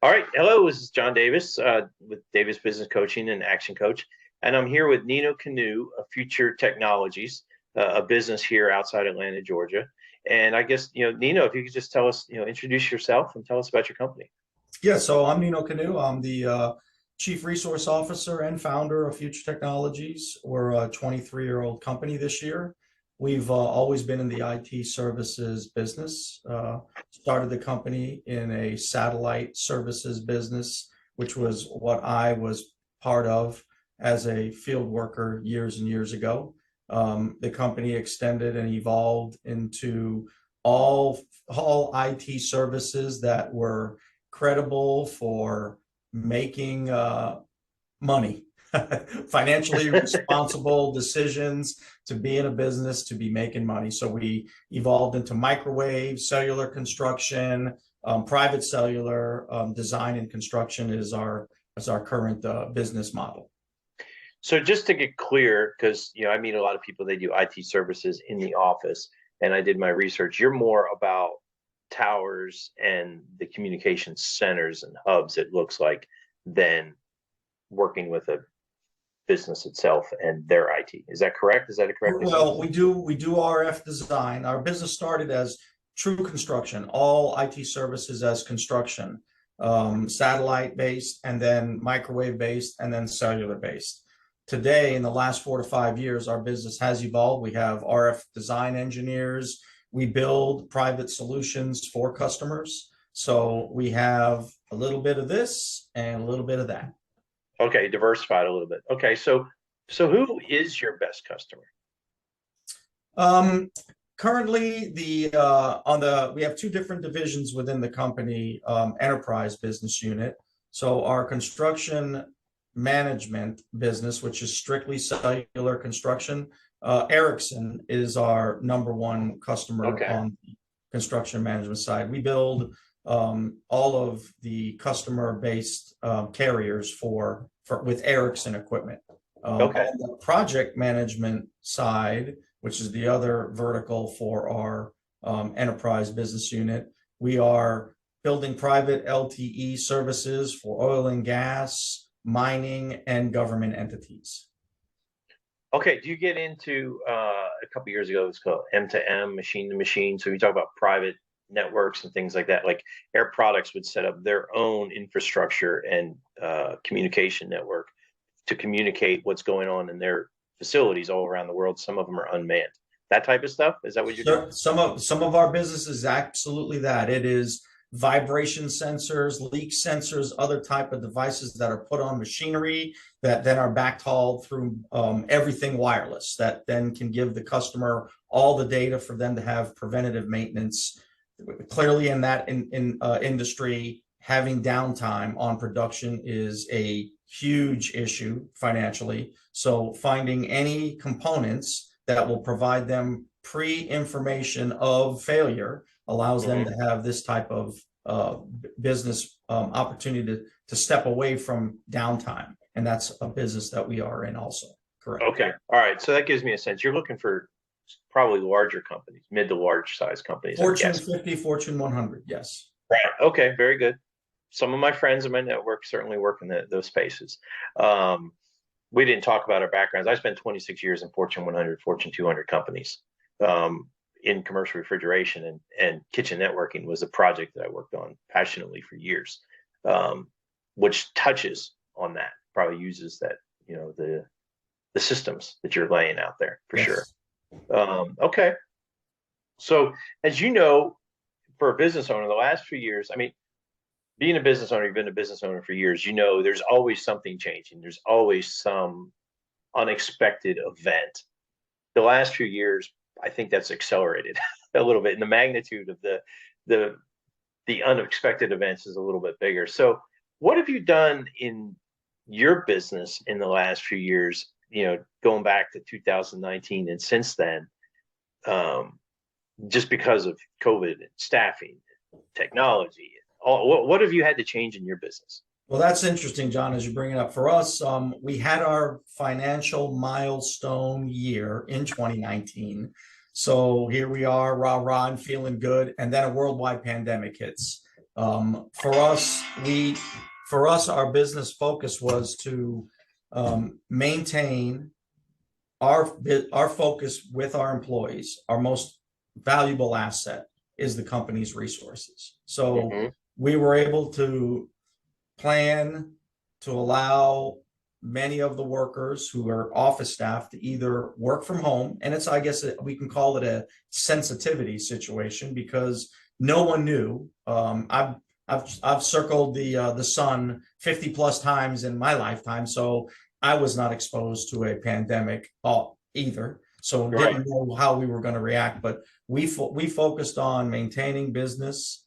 All right. Hello, this is John Davis with Davis Business Coaching and Action Coach. And I'm here with Nino Canu of Future Technologies, a business here outside Atlanta, Georgia. And I guess, Nino, if you could just tell us, introduce yourself and tell us about your company. Yeah, so I'm Nino Canu. I'm the Chief Resource Officer and founder of Future Technologies. We're a 23-year-old company this year. We've always been in the IT services business. Started the company in a satellite services business, which was what I was part of as a field worker years and years ago. The company extended and evolved into all IT services that were credible for making money, financially responsible decisions to be in a business, to be making money. So we evolved into microwave, cellular construction, private cellular design and construction is our current business model. So just to get clear, because I meet a lot of people, they do IT services in the office, and I did my research. You're more about towers and the communication centers and hubs, it looks like, than working with a business itself and their IT. Is that correct? Is that a correct? Well, we do RF design. Our business started as true construction, all IT services as construction, satellite based, and then microwave based, and then cellular based. Today, in the last 4 to 5 years, our business has evolved. We have RF design engineers. We build private solutions for customers. So we have a little bit of this and a little bit of that. Okay, diversified a little bit. Okay, so who is your best customer? Currently, we have two different divisions within the company, enterprise business unit. So our construction management business, which is strictly cellular construction, Ericsson is our number one customer. Okay. On the construction management side. We build all of the customer-based carriers for with Ericsson equipment. Okay. On the project management side, which is the other vertical for our enterprise business unit, we are building private LTE services for oil and gas, mining, and government entities. Okay, do you get into a couple years ago, it's called M2M, machine to machine. So we talk about private networks and things like that. Like Air Products would set up their own infrastructure and communication network to communicate what's going on in their facilities all around the world. Some of them are unmanned. That type of stuff. Is that what you're doing? Some of our business is absolutely that. It is vibration sensors, leak sensors, other type of devices that are put on machinery that then are backhauled through everything wireless, that then can give the customer all the data for them to have preventative maintenance. Clearly, in that industry, having downtime on production is a huge issue financially. So finding any components that will provide them pre-information of failure allows them to have this type of business opportunity to step away from downtime. And that's a business that we are in also. Correct. Okay. All right. So that gives me a sense. You're looking for probably larger companies, mid to large size companies. Fortune 50, Fortune 100. Yes. Right. Okay. Very good. Some of my friends in my network certainly work in those spaces. We didn't talk about our backgrounds. I spent 26 years in Fortune 100, Fortune 200 companies. In commercial refrigeration and kitchen networking was a project that I worked on passionately for years, which touches on that, probably uses that, the systems that you're laying out there for sure. Okay. So as you know, for a business owner, the last few years, I mean, being a business owner, you've been a business owner for years, there's always something changing. There's always some unexpected event. The last few years, I think that's accelerated a little bit, and the magnitude of the unexpected events is a little bit bigger. So what have you done in your business in the last few years, going back to 2019 and since then, just because of COVID and staffing, and technology, what have you had to change in your business? Well, that's interesting, John, as you bring it up. For us, we had our financial milestone year in 2019. So here we are, rah, rah, and feeling good. And then a worldwide pandemic hits. For us, our business focus was to maintain our focus with our employees. Our most valuable asset is the company's resources. So Hmm. we were able to plan to allow many of the workers who are office staff to either work from home, and I guess we can call it a sensitivity situation because no one knew. I've circled the sun 50 plus times in my lifetime, so I was not exposed to a pandemic either, so Right. didn't know how we were going to react. But we focused on maintaining business.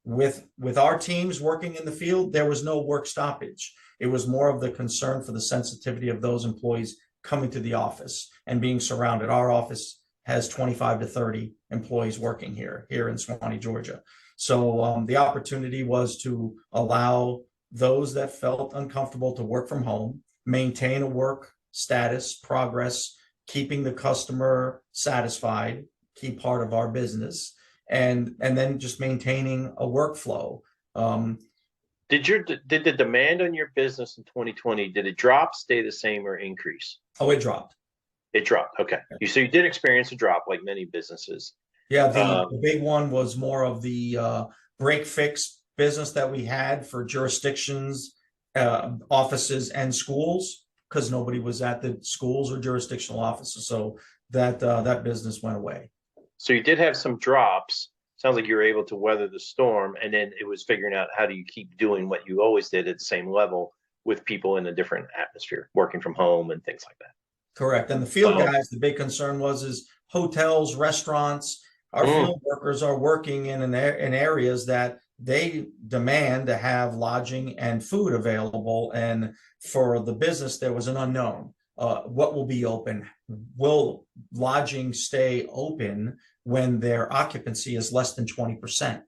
With our teams working in the field, there was no work stoppage. It was more of the concern for the sensitivity of those employees coming to the office and being surrounded. Our office has 25 to 30 employees working here in Swanee, Georgia. So the opportunity was to allow those that felt uncomfortable to work from home, maintain a work status, progress, keeping the customer satisfied, key part of our business, and then just maintaining a workflow. Um, Did the demand on your business in 2020, did it drop, stay the same, or increase? oh, it dropped. It dropped. Okay. So you did experience a drop like many businesses. Yeah, the Um, big one was more of the break fix business that we had for jurisdictions, offices, and schools, because nobody was at the schools or jurisdictional offices. So that business went away. so you did have some drops. Sounds like you were able to weather the storm, and then it was figuring out how do you keep doing what you always did at the same level with people in a different atmosphere, working from home and things like that. Correct. And the field Um, guys, the big concern was is hotels, restaurants. Our mm, field workers are working in areas that they demand to have lodging and food available. And for the business, there was an unknown. What will be open? Will lodging stay open when their occupancy is less than 20%?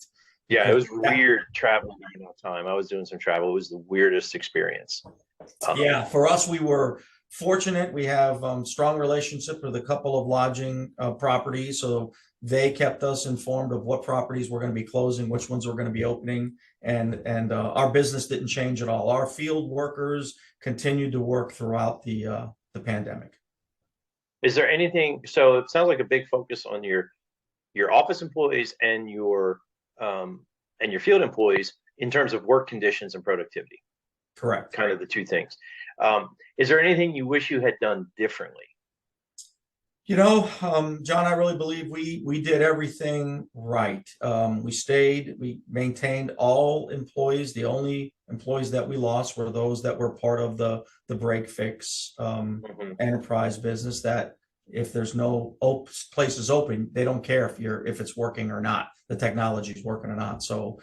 yeah, it Because was weird traveling during that time. I was doing some travel. It was the weirdest experience. yeah, for us, we were fortunate. We have strong relationship with a couple of lodging properties, so they kept us informed of what properties were going to be closing, which ones were going to be opening, and our business didn't change at all. Our field workers continued to work throughout the pandemic. Is there anything? So it sounds like a big focus on your office employees and your field employees in terms of work conditions and productivity. Correct. Kind of the two things. Is there anything you wish you had done differently? John, I really believe we did everything right. We maintained all employees. The only employees that we lost were those that were part of the break fix Hmm. enterprise business. That if there's no places open, they don't care if it's working or not, the technology is working or not. So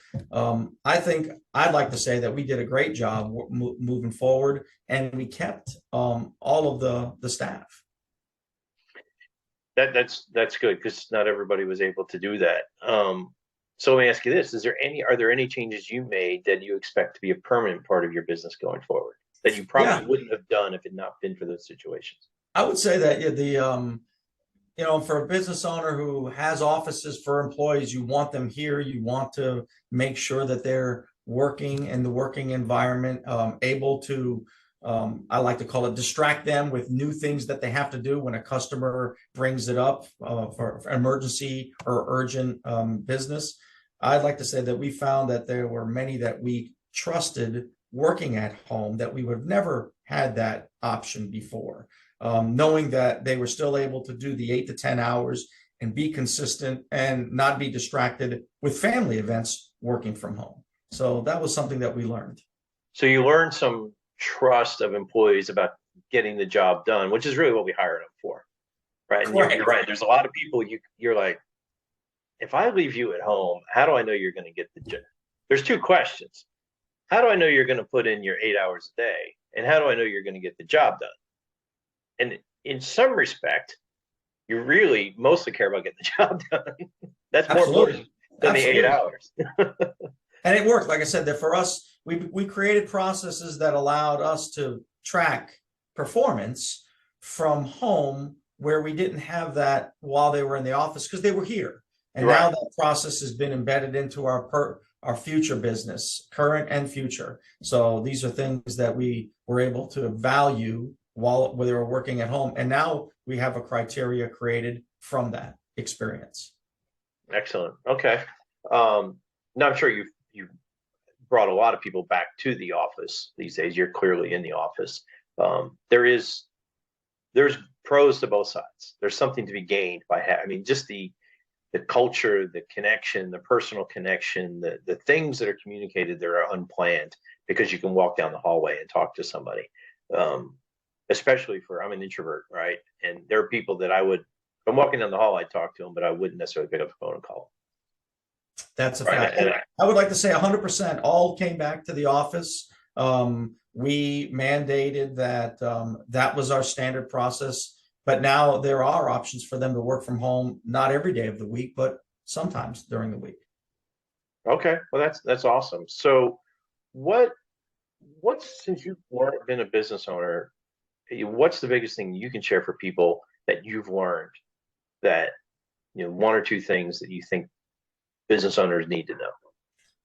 I think I'd like to say that we did a great job moving forward, and we kept all of the staff. That's good because not everybody was able to do that. So let me ask you this: are there any changes you made that you expect to be a permanent part of your business going forward that you probably Yeah, wouldn't have done if it not been for those situations? I would say that, yeah, for a business owner who has offices for employees, you want them here. You want to make sure that they're working in the working environment, able to, I like to call it, distract them with new things that they have to do when a customer brings it up for emergency or urgent business. I'd like to say that we found that there were many that we trusted working at home that we would have never had that option before, knowing that they were still able to do the 8 to 10 hours and be consistent and not be distracted with family events working from home. So that was something that we learned. So you learn some trust of employees about getting the job done, which is really what we hired them for, right? And you're Correct. right. There's a lot of people you're like, if I leave you at home, how do I know you're going to get the job? There's two questions. How do I know you're going to put in your 8 hours a day? And how do I know you're going to get the job done? And in some respect, you really mostly care about getting the job done. That's more important Absolutely. than the eight Absolutely. hours. And it worked. Like I said, that for us, we created processes that allowed us to track performance from home where we didn't have that while they were in the office because they were here. And Right. now that process has been embedded into our our future business, current and future. So these are things that we were able to value while we were working at home. And now we have a criteria created from that experience. Excellent. Okay. Now I'm sure you've brought a lot of people back to the office these days. You're clearly in the office. There's pros to both sides. There's something to be gained by I mean, just the culture, the connection, the personal connection, the things that are communicated that are unplanned because you can walk down the hallway and talk to somebody. Especially I'm an introvert, right? And there are people that if I'm walking down the hall, I'd talk to them, but I wouldn't necessarily pick up the phone and call That's a them. fact. Right. I would like to say 100% all came back to the office. We mandated that that was our standard process, but now there are options for them to work from home, not every day of the week, but sometimes during the week. Okay, well that's awesome. So what's since you've been a business owner, what's the biggest thing you can share for people that you've learned that one or two things that you think business owners need to know?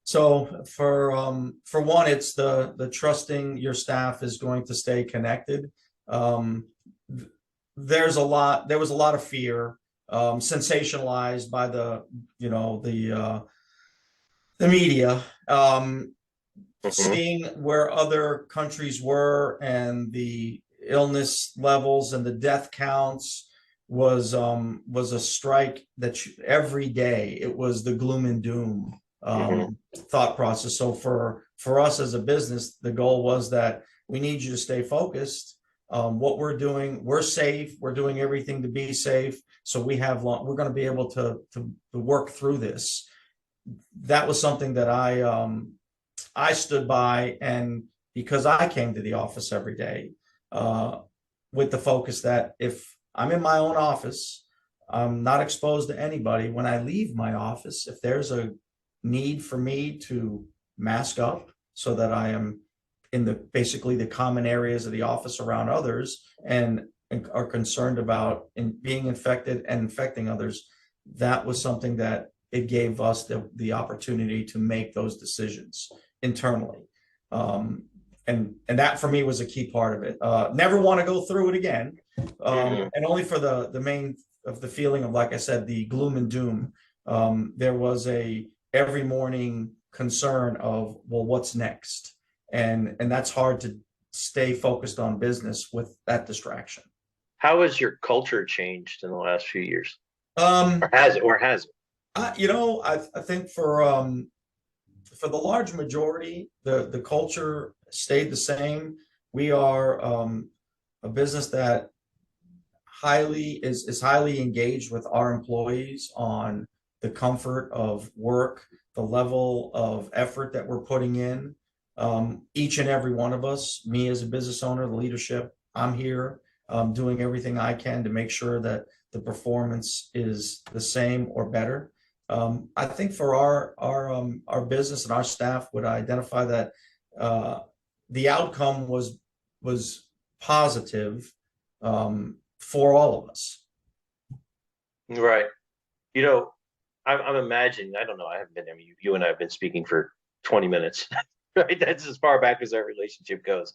So for one, it's the trusting your staff is going to stay connected. There was a lot of fear, sensationalized by the media, Mm-hmm. seeing where other countries were and the illness levels and the death counts was a strike that every day it was the gloom and doom Mm-hmm. thought process. So for us as a business, the goal was that we need you to stay focused. What we're doing, we're safe. We're doing everything to be safe. So we're going to be able to work through this. That was something that I stood by, and because I came to the office every day with the focus that if I'm in my own office, I'm not exposed to anybody. When I leave my office, if there's a need for me to mask up so that I am in basically the common areas of the office around others and are concerned about being infected and infecting others, that was something that it gave us the opportunity to make those decisions internally. And that for me was a key part of it. Never want to go through it again. And only for the main of the feeling of, like I said, the gloom and doom. There was every morning concern of, well, what's next? And that's hard to stay focused on business with that distraction. How has your culture changed in the last few years? Um, Or has it? I think for the large majority, the culture stayed the same. We are a business that is highly engaged with our employees on the comfort of work, the level of effort that we're putting in. Each and every one of us, me as a business owner, the leadership, I'm here doing everything I can to make sure that the performance is the same or better. I think for our business and our staff would identify that the outcome was positive for all of us. Right. I'm imagining, I don't know, I haven't been there. You and I have been speaking for 20 minutes, right? That's as far back as our relationship goes.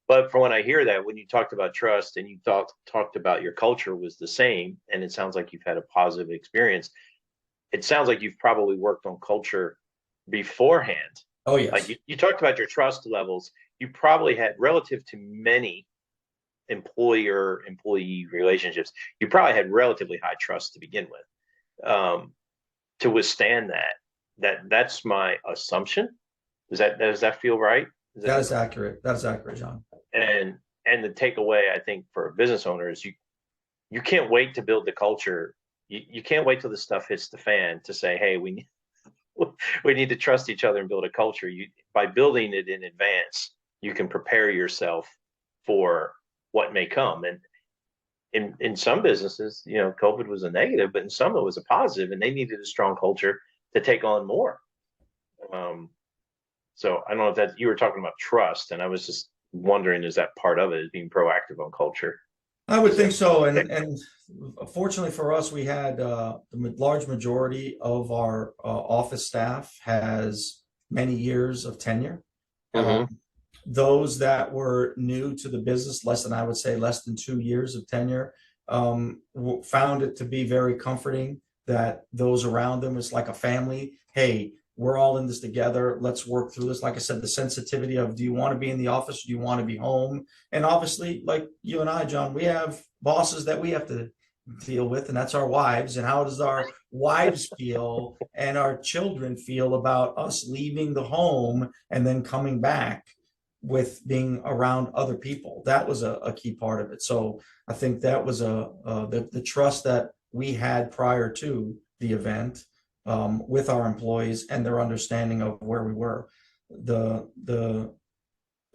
But from when I hear that, when you talked about trust and you talked about your culture was the same, and it sounds like you've had a positive experience, it sounds like you've probably worked on culture beforehand. Oh, Like yes. you talked about your trust levels, you probably had relative to many employer-employee relationships, you probably had relatively high trust to begin with. To withstand that's my assumption. Does that feel right? That is accurate. That is accurate, John. And the takeaway I think for a business owner is you can't wait to build the culture. You can't wait till the stuff hits the fan to say, hey, we need to trust each other and build a culture. By building it in advance, you can prepare yourself for what may come. And in some businesses, COVID was a negative, but in some it was a positive, and they needed a strong culture to take on more. So I don't know if that you were talking about trust, and I was just wondering, is that part of it, is being proactive on culture? I would think so. And fortunately for us, we had the large majority of our office staff has many years of tenure. Hmm. Those that were new to the business, I would say, less than 2 years of tenure, found it to be very comforting that those around them was like a family. Hey, we're all in this together. Let's work through this. Like I said, the sensitivity of, do you want to be in the office? Or do you want to be home? And obviously, like you and I, John, we have bosses that we have to deal with, and that's our wives. And how does our wives feel and our children feel about us leaving the home and then coming back with being around other people? That was a key part of it. So I think that was the trust that we had prior to the event, with our employees and their understanding of where we were. The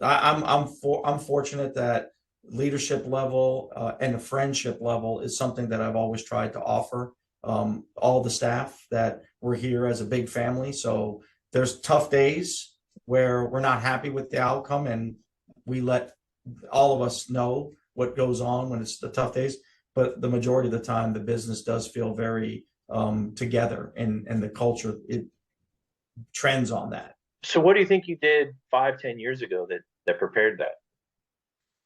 I'm fortunate that leadership level, and the friendship level is something that I've always tried to offer, all the staff, that we're here as a big family. So there's tough days where we're not happy with the outcome, and we let all of us know what goes on when it's the tough days. But the majority of the time, the business does feel very, together, and the culture, it trends on that. So what do you think you did 5, 10 years ago that prepared that?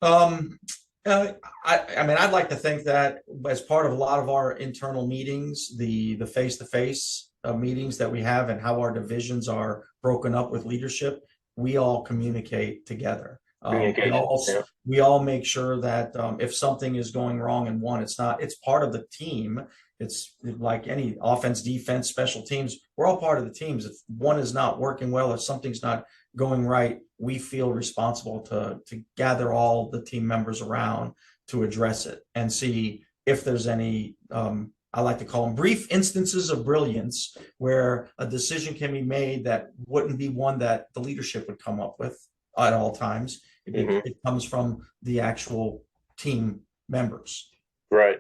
Um, I mean, I'd like to think that as part of a lot of our internal meetings, the face-to-face meetings that we have, and how our divisions are broken up with leadership, we all communicate together. Communication. Yeah. We all make sure that, if something is going wrong in one, it's part of the team. It's like any offense, defense, special teams. We're all part of the teams. If one is not working well, if something's not going right, we feel responsible to gather all the team members around to address it and see if there's any, I like to call them brief instances of brilliance, where a decision can be made that wouldn't be one that the leadership would come up with at all times. Hmm. It comes from the actual team members. Right.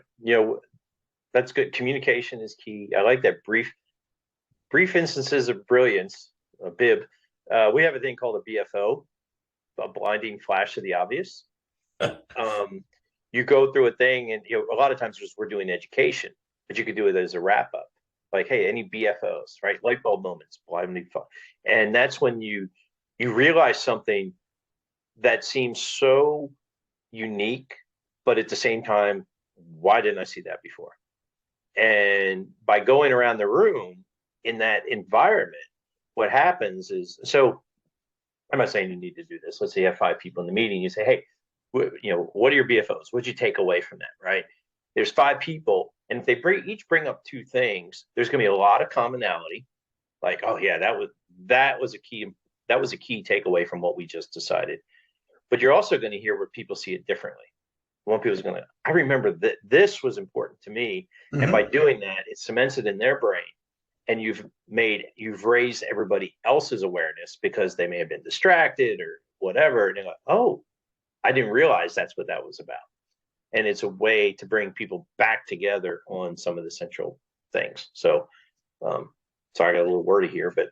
That's good. Communication is key. I like that brief instances of brilliance, a bib. We have a thing called a BFO, a blinding flash of the obvious. Um, you go through a thing, and a lot of times we're doing education, but you could do it as a wrap up. Like, hey, any BFOs, right? Light bulb moments, blinding flash, and that's when you realize something that seems so unique, but at the same time, why didn't I see that before? And by going around the room in that environment, what happens is, so I'm not saying you need to do this. Let's say you have 5 people in the meeting. You say, hey, what are your BFOs? What'd you take away from that? Right? There's 5 people, and if they each bring up 2 things, there's going to be a lot of commonality. Like, oh yeah, that was a key takeaway from what we just decided. But you're also going to hear where people see it differently. One people's going to, I remember that this was important to me, and by Mhm. doing that, it cements it in their brain, and you've raised everybody else's awareness because they may have been distracted or whatever, and they're like, oh, I didn't realize that's what that was about. And it's a way to bring people back together on some of the central things. So, um, sorry, I got a little wordy here, but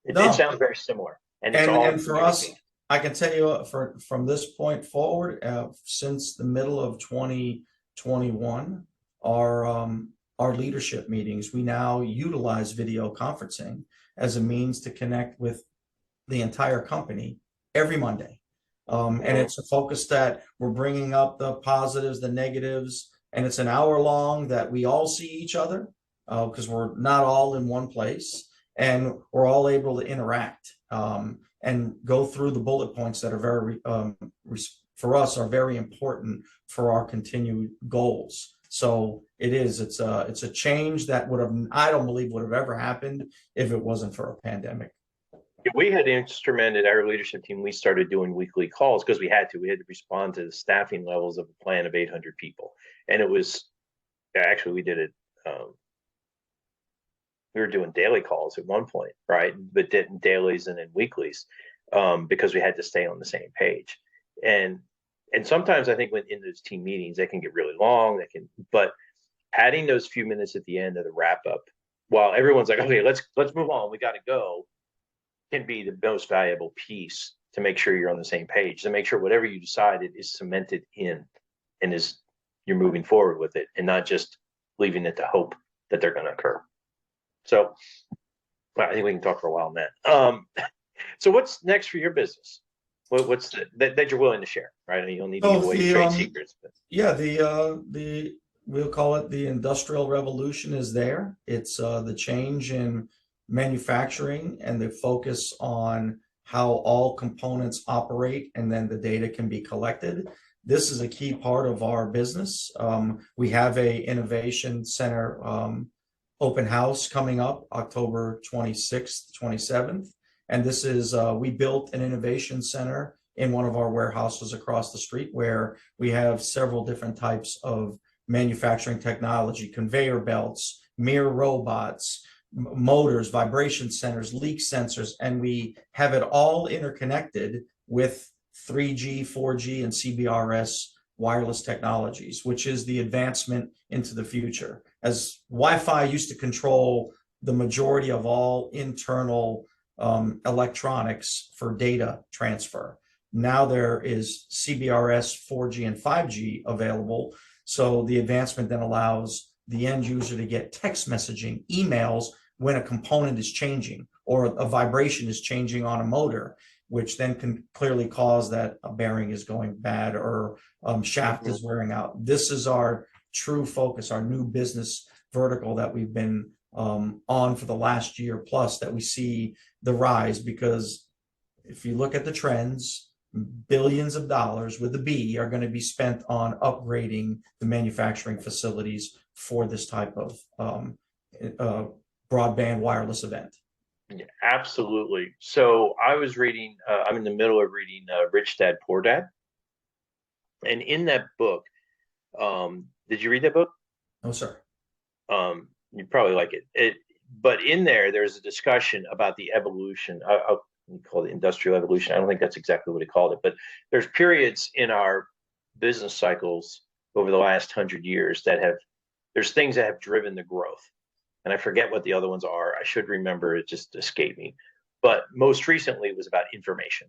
it No, sounds very similar, and it's all and for us, communicating. I can tell you, from this point forward, since the middle of 2021, our leadership meetings, we now utilize video conferencing as a means to connect with the entire company every Monday. And Mm-hmm. it's a focus that we're bringing up the positives, the negatives, and it's an hour long that we all see each other, because we're not all in one place, and we're all able to interact, and go through the bullet points that are very, for us, are very important for our continued goals. So it's a change that I don't believe would have ever happened if it wasn't for a pandemic. We had instrumented our leadership team. We started doing weekly calls because we had to. We had to respond to the staffing levels of a plan of 800 people, and it was actually we did it. We were doing daily calls at one point, right? But didn't dailies and then weeklies, because we had to stay on the same page. And and sometimes I think when in those team meetings they can get really long. But adding those few minutes at the end of the wrap up, while everyone's like, okay, let's move on, we got to go, can be the most valuable piece to make sure you're on the same page, to make sure whatever you decided is cemented in, and is you're moving forward with it, and not just leaving it to hope that they're going to occur. So Well, I think we can talk for a while on that. So what's next for your business? What's that you're willing to share, right? You don't need to give So away the trade secrets, but yeah, the we'll call it the industrial revolution is there. It's the change in manufacturing and the focus on how all components operate, and then the data can be collected. This is a key part of our business. We have a innovation center open house coming up October 26th, 27th. And this is, we built an innovation center in one of our warehouses across the street where we have several different types of manufacturing technology, conveyor belts, mirror robots, motors, vibration centers, leak sensors, and we have it all interconnected with 3G, 4G, and CBRS wireless technologies, which is the advancement into the future. As Wi-Fi used to control the majority of all internal electronics for data transfer. Now there is CBRS, 4G, and 5G available. So the advancement then allows the end user to get text messaging, emails when a component is changing or a vibration is changing on a motor, which then can clearly cause that a bearing is going bad or shaft is wearing out. This is our true focus, our new business vertical that we've been on for the last year plus, that we see the rise, because if you look at the trends, billions of dollars with a B are going to be spent on upgrading the manufacturing facilities for this type of broadband wireless event. yeah, absolutely. So I was reading, I'm in the middle of reading Rich Dad Poor Dad. And in that book, did you read that book? No, sir. You probably like it. But in there, there's a discussion about the evolution. I'll call it industrial evolution. I don't think that's exactly what he called it, but there's periods in our business cycles over the last 100 years there's things that have driven the growth. And I forget what the other ones are. I should remember, it just escaped me. But most recently it was about information,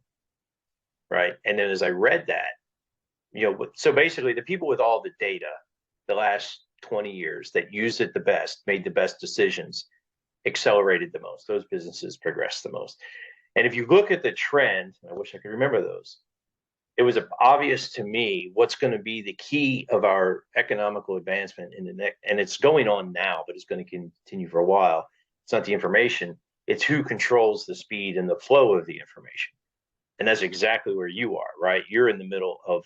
right? And then as I read that, so basically the people with all the data, the last 20 years that used it the best, made the best decisions, accelerated the most. Those businesses progressed the most. And if you look at the trend, I wish I could remember those, it was obvious to me what's going to be the key of our economical advancement in the next, and it's going on now, but it's going to continue for a while. It's not the information, it's who controls the speed and the flow of the information. And that's exactly where you are, right? You're in the middle of,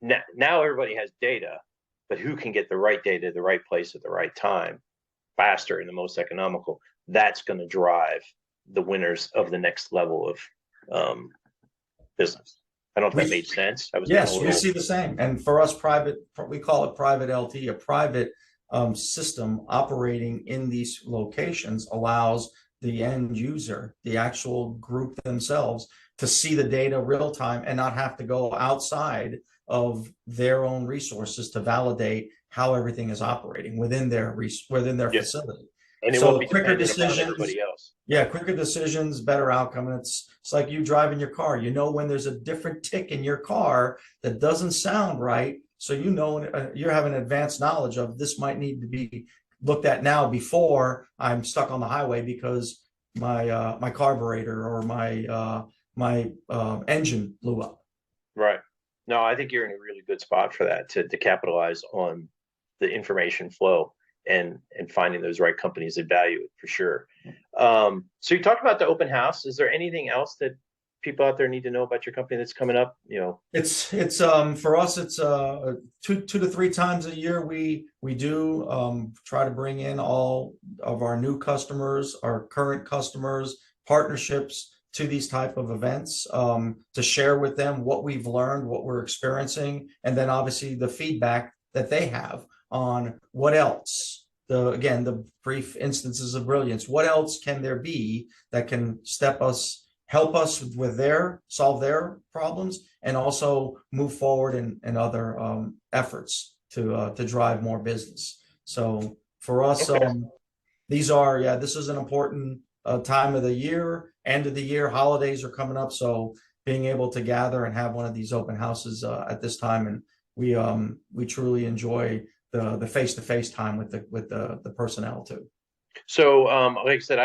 now everybody has data, but who can get the right data, the right place at the right time, faster and the most economical? That's going to drive the winners of the next level of business. I don't know if that made sense. I was Yes, we see the same. And for us, we call it private LT. A private system operating in these locations allows the end user, the actual group themselves, to see the data real time and not have to go outside of their own resources to validate how everything is operating within their facility. And it So won't be quicker dependent upon decisions, everybody else. yeah, quicker decisions, better outcome. And it's like you driving your car. You know when there's a different tick in your car that doesn't sound right, so you have an advanced knowledge of this might need to be looked at now before I'm stuck on the highway because my carburetor or my engine blew up. Right. No, I think you're in a really good spot for that to capitalize on the information flow and finding those right companies that value it for sure. So you talked about the open house. Is there anything else that people out there need to know about your company that's coming up? It's for us, it's 2 to 3 times a year we do try to bring in all of our new customers, our current customers, partnerships to these type of events, to share with them what we've learned, what we're experiencing, and then obviously the feedback that they have on what else. The brief instances of brilliance. What else can there be that can help us with solve their problems, and also move forward in other efforts to drive more business. So for us, Okay. this is an important time of the year, end of the year, holidays are coming up. So being able to gather and have one of these open houses at this time, and we truly enjoy the face-to-face time with the personnel too. So, like I said,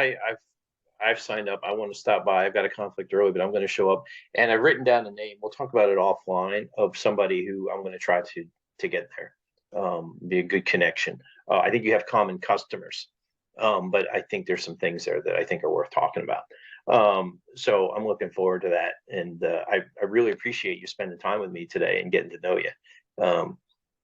I've signed up. I want to stop by. I've got a conflict early, but I'm going to show up. And I've written down a name. We'll talk about it offline of somebody who I'm going to try to get there. Be a good connection. I think you have common customers, but I think there's some things there that I think are worth talking about. So I'm looking forward to that, and I really appreciate you spending time with me today and getting to know you.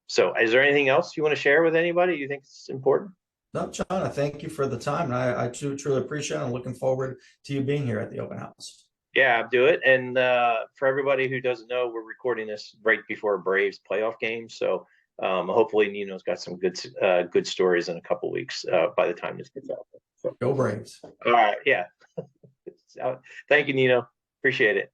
So, is there anything else you want to share with anybody you think is important? No, John, I thank you for the time, and I truly appreciate it. I'm looking forward to you being here at the open house. Yeah, do it. And for everybody who doesn't know, we're recording this right before Braves playoff game. So hopefully Nino's got some good stories in a couple weeks by the time this gets out. So, Go Braves. all right. Yeah. Thank you, Nino. Appreciate it.